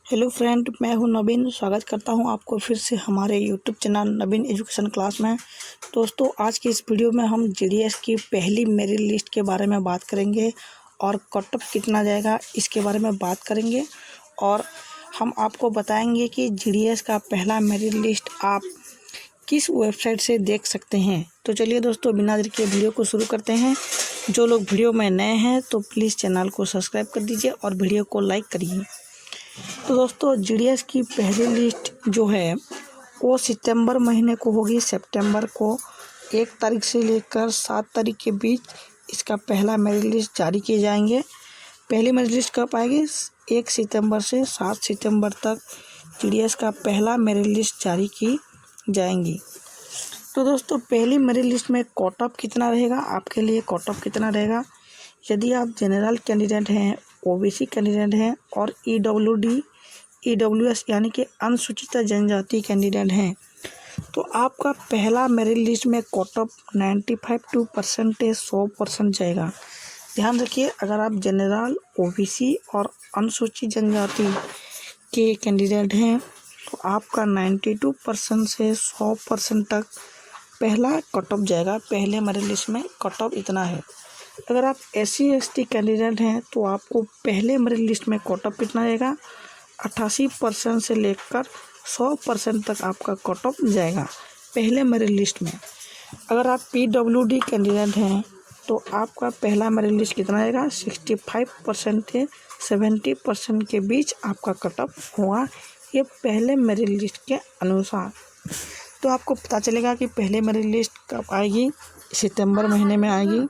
Hello friend, मैं हूं नवीन। स्वागत करता हूं आपको फिर से हमारे यूट्यूब चैनल नवीन एजुकेशन क्लास में। दोस्तों, आज की इस वीडियो में हम जीडीएस की पहली मेरिट लिस्ट के बारे में बात करेंगे और कट ऑफ कितना जाएगा इसके बारे में बात करेंगे। और हम आपको बताएंगे कि जीडीएस का पहला मेरिट लिस्ट आप किस वेबसाइट से देख सकते हैं। तो चलिए दोस्तों, बिना देर के वीडियो को शुरू करते हैं। जो लोग वीडियो में नए हैं तो प्लीज़ चैनल को सब्सक्राइब कर दीजिए और वीडियो को लाइक करिए। तो दोस्तों, जीडीएस की पहली लिस्ट जो है वो सितंबर महीने को होगी। सितंबर को 1 तारीख से लेकर 7 तारीख के बीच इसका पहला मेरिट लिस्ट जारी किए जाएंगे। पहली मेरिट लिस्ट कब आएगी? 1 सितंबर से 7 सितंबर तक जीडीएस का पहला मेरिट लिस्ट जारी की जाएंगी। तो दोस्तों, पहली मेरिट लिस्ट में कट ऑफ कितना रहेगा, आपके लिए कट ऑफ कितना रहेगा? यदि आप जनरल कैंडिडेट हैं, ओबीसी कैंडिडेट हैं और ईडब्ल्यूएस यानी कि अनुसूचित जनजाति कैंडिडेट हैं, तो आपका पहला मेरिट लिस्ट में कट ऑफ 95% 100% जाएगा। ध्यान रखिए, अगर आप जनरल, ओबीसी और अनुसूचित जनजाति के कैंडिडेट हैं तो आपका 92% से 100% तक पहला कट ऑफ जाएगा। पहले मेरिट लिस्ट में कट ऑफ इतना है। अगर आप SC/ST कैंडिडेट हैं तो आपको पहले मेरिट लिस्ट में कट ऑफ कितना जाएगा? 88% से लेकर 100% तक आपका कट ऑफ जाएगा पहले मेरिट लिस्ट में। अगर आप PWD कैंडिडेट हैं तो आपका पहला मेरिट लिस्ट कितना आएगा? 65% से 70% के बीच आपका कट ऑफ होगा, ये पहले मेरिट लिस्ट के अनुसार। तो आपको पता चलेगा कि पहले मेरिट लिस्ट कब आएगी। सितंबर महीने में आएगी।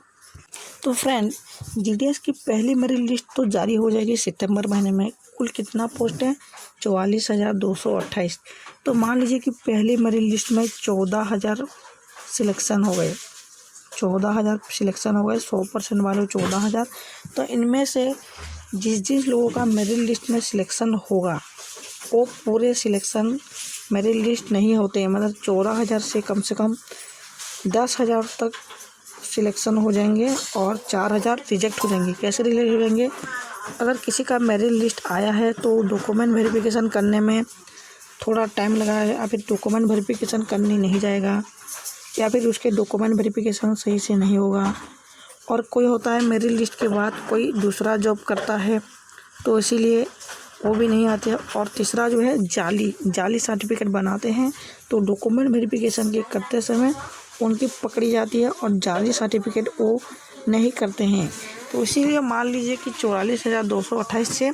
तो फ्रेंड, जीडीएस की पहली मेरिट लिस्ट तो जारी हो जाएगी सितंबर महीने में। कुल कितना पोस्ट है? 44,228। तो मान लीजिए कि पहली मेरिट लिस्ट में 14,000 सिलेक्शन हो गए। 14,000 सिलेक्शन हो गए, 100% वाले 14,000। तो इनमें से जिस लोगों का मेरिट लिस्ट में सिलेक्शन होगा वो पूरे सिलेक्शन मेरिट लिस्ट नहीं होते हैं। मतलब 14,000 से कम 10,000 तक सिलेक्शन हो जाएंगे और 4,000 रिजेक्ट हो जाएंगे। कैसे रिजेक्ट हो जाएंगे? अगर किसी का मेरिट लिस्ट आया है तो डॉक्यूमेंट वेरिफिकेशन करने में थोड़ा टाइम लगा है, या फिर डॉक्यूमेंट वेरिफिकेशन करने नहीं जाएगा, या फिर उसके डॉक्यूमेंट वेरिफिकेशन सही से नहीं होगा। और कोई होता है मेरिट लिस्ट के बाद कोई दूसरा जॉब करता है तो इसीलिए वो भी नहीं आते। और तीसरा जो है जाली सर्टिफिकेट बनाते हैं, तो डॉक्यूमेंट वेरिफिकेशन के करते समय उनकी पकड़ी जाती है और जाली सर्टिफिकेट वो नहीं करते हैं। तो इसीलिए मान लीजिए कि 44,228 से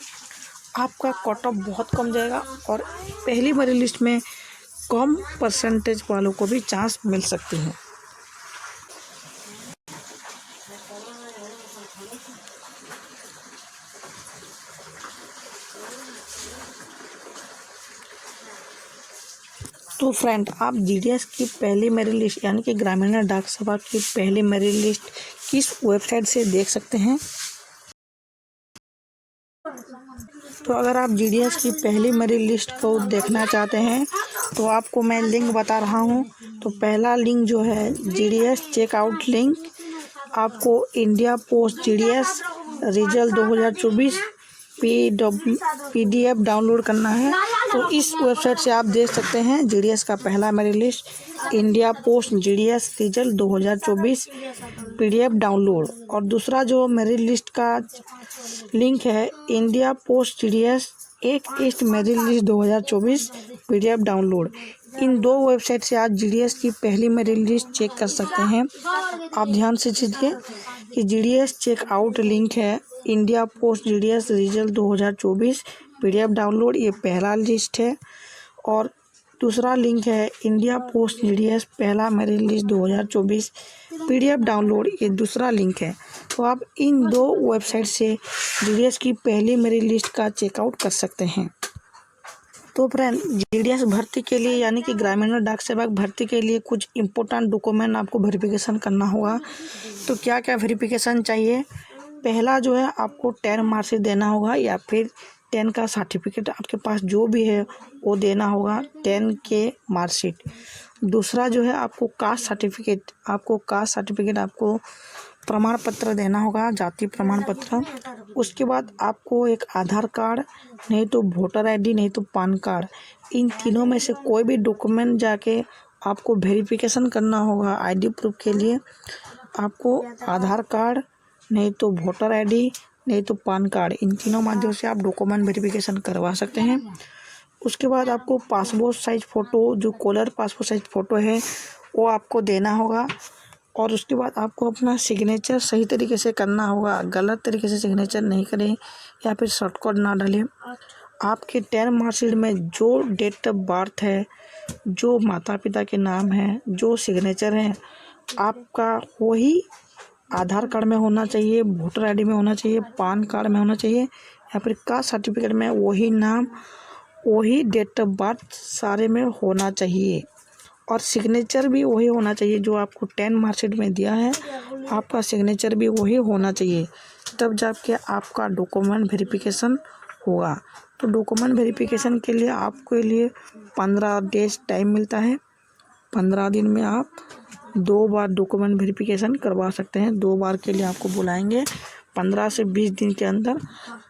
आपका कट ऑफ बहुत कम जाएगा और पहली मेरिट लिस्ट में कम परसेंटेज वालों को भी चांस मिल सकती है। तो फ्रेंड, आप जीडीएस की पहली मेरिट लिस्ट यानी कि ग्रामीण डाक सेवा की पहली मेरिट लिस्ट किस वेबसाइट से देख सकते हैं? तो अगर आप जीडीएस की पहली मेरिट लिस्ट को देखना चाहते हैं तो आपको मैं लिंक बता रहा हूं। तो पहला लिंक जो है जीडीएस चेकआउट लिंक, आपको India post GDS result 2024 PDF download करना है। तो इस वेबसाइट से आप देख सकते हैं जीडीएस का पहला merit list, India post GDS result 2024 PDF download. और दूसरा जो मेरिट लिस्ट का लिंक है, इंडिया पोस्ट जीडीएस 1 ईस्ट मेरिट लिस्ट 2024 PDF डाउनलोड। इन दो वेबसाइट से आप जीडीएस की पहली मेरिट लिस्ट चेक कर सकते हैं। आप ध्यान से सीखिए कि जीडीएस चेकआउट लिंक है India post GDS result 2024 PDF download, ये पहला लिस्ट है। और दूसरा लिंक है इंडिया पोस्ट जीडीएस पहला मेरिट लिस्ट 2024 PDF डाउनलोड, ये दूसरा लिंक है। तो आप इन दो वेबसाइट से जीडीएस की पहली मेरिट लिस्ट का चेकआउट कर सकते हैं। तो फ्रेंड, जीडीएस भर्ती के लिए यानी कि ग्रामीण डाक सेवक भर्ती के लिए कुछ इम्पोर्टेंट डॉक्यूमेंट आपको वेरिफिकेशन करना होगा। तो क्या क्या वेरिफिकेशन चाहिए? पहला जो है, आपको 10 मार्कशीट देना होगा या फिर 10 का सर्टिफिकेट आपके पास जो भी है वो देना होगा, 10 के मार्कशीट। दूसरा जो है, आपको कास्ट सर्टिफिकेट आपको प्रमाण पत्र देना होगा, जाति प्रमाण पत्र। उसके बाद आपको एक आधार कार्ड, नहीं तो वोटर आईडी, नहीं तो पैन कार्ड, इन तीनों में से कोई भी डॉक्यूमेंट जाके आपको वेरिफिकेशन करना होगा। आईडी प्रूफ के लिए आपको आधार कार्ड, नहीं तो वोटर आईडी, नहीं तो पैन कार्ड, इन तीनों माध्यम से आप डॉक्यूमेंट वेरिफिकेशन करवा सकते हैं। उसके बाद आपको पासपोर्ट साइज़ फ़ोटो, जो कलर पासपोर्ट साइज़ फ़ोटो है वो आपको देना होगा। और उसके बाद आपको अपना सिग्नेचर सही तरीके से करना होगा, गलत तरीके से सिग्नेचर नहीं करें या फिर शॉर्टकट ना डालें। आपके 10 मार्कशीट में जो डेट ऑफ बर्थ है, जो माता पिता के नाम है, जो सिग्नेचर है, आपका वही आधार कार्ड में होना चाहिए, वोटर आईडी में होना चाहिए, पैन कार्ड में होना चाहिए या फिर कास्ट सर्टिफिकेट में वही नाम, वही डेट ऑफ बर्थ सारे में होना चाहिए। और सिग्नेचर भी वही होना चाहिए जो आपको 10 मार्कशीट में दिया है, आपका सिग्नेचर भी वही होना चाहिए, तब जाके आपका डॉक्यूमेंट वेरिफिकेशन होगा। तो डॉक्यूमेंट वेरिफिकेशन के लिए आपके लिए 15 डेज टाइम मिलता है। 15 दिन में आप 2 बार डॉक्यूमेंट वेरिफिकेशन करवा सकते हैं। 2 बार के लिए आपको बुलाएंगे 15 से 20 दिन के अंदर।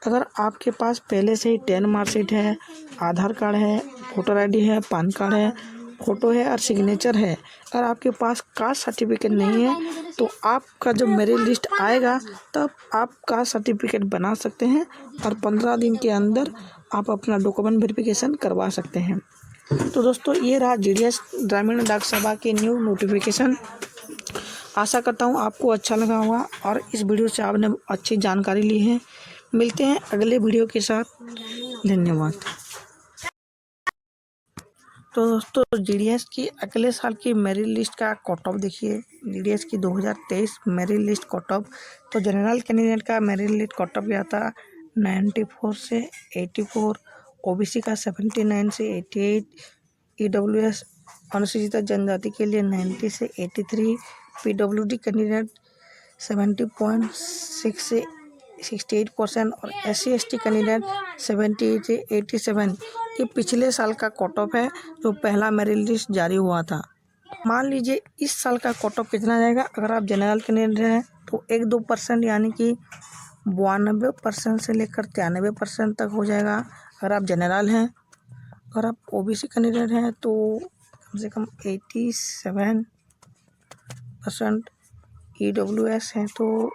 अगर आपके पास पहले से ही 10 मार्कशीट है, आधार कार्ड है, वोटर आईडी है, पैन कार्ड है, फ़ोटो है और सिग्नेचर है, अगर आपके पास कास्ट सर्टिफिकेट नहीं है तो आपका जब मेरिट लिस्ट आएगा तब आप कास्ट सर्टिफिकेट बना सकते हैं और 15 दिन के अंदर आप अपना डॉक्यूमेंट वेरिफिकेशन करवा सकते हैं। तो दोस्तों, ये रहा जीडीएस ग्रामीण डाक सेवा की न्यू नोटिफिकेशन। आशा करता हूँ आपको अच्छा लगा होगा और इस वीडियो से आपने अच्छी जानकारी ली है। मिलते हैं अगले वीडियो के साथ। धन्यवाद। तो दोस्तों, जीडीएस की अगले साल की मेरिट लिस्ट का कट ऑफ देखिए। जीडीएस की 2023 मेरिट लिस्ट कट ऑफ, तो जनरल कैंडिडेट का मेरिट लिस्ट कट ऑफ गया था 94 से 84, ओबीसी का 79 से 88, ईडब्ल्यूएस अनुसूचित जनजाति के लिए 90 से 83, पीडब्ल्यूडी कैंडिडेट 70.6 से 68% और SC/ST कैंडिडेट 70 से 87। ये पिछले साल का कट ऑफ है जो पहला मेरिट लिस्ट जारी हुआ था। मान लीजिए इस साल का कट ऑफ कितना जाएगा। अगर आप जनरल कैंडिडेट हैं तो 1-2% यानी कि 92% से लेकर 93% तक हो जाएगा अगर आप जनरल हैं। अगर आप ओबीसी कैंडिडेट हैं तो कम से कम 87%, ईडब्ल्यूएस है तो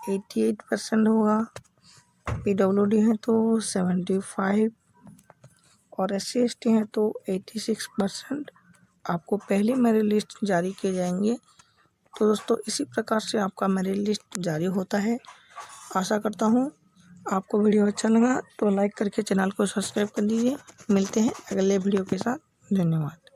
88% होगा, पीडब्ल्यूडी है तो 75 और SC/ST हैं तो 86% आपको पहली मेरिट लिस्ट जारी किए जाएंगे। तो दोस्तों, इसी प्रकार से आपका मेरिट लिस्ट जारी होता है। आशा करता हूँ आपको वीडियो अच्छा लगा तो लाइक करके चैनल को सब्सक्राइब कर दीजिए। मिलते हैं अगले वीडियो के साथ। धन्यवाद।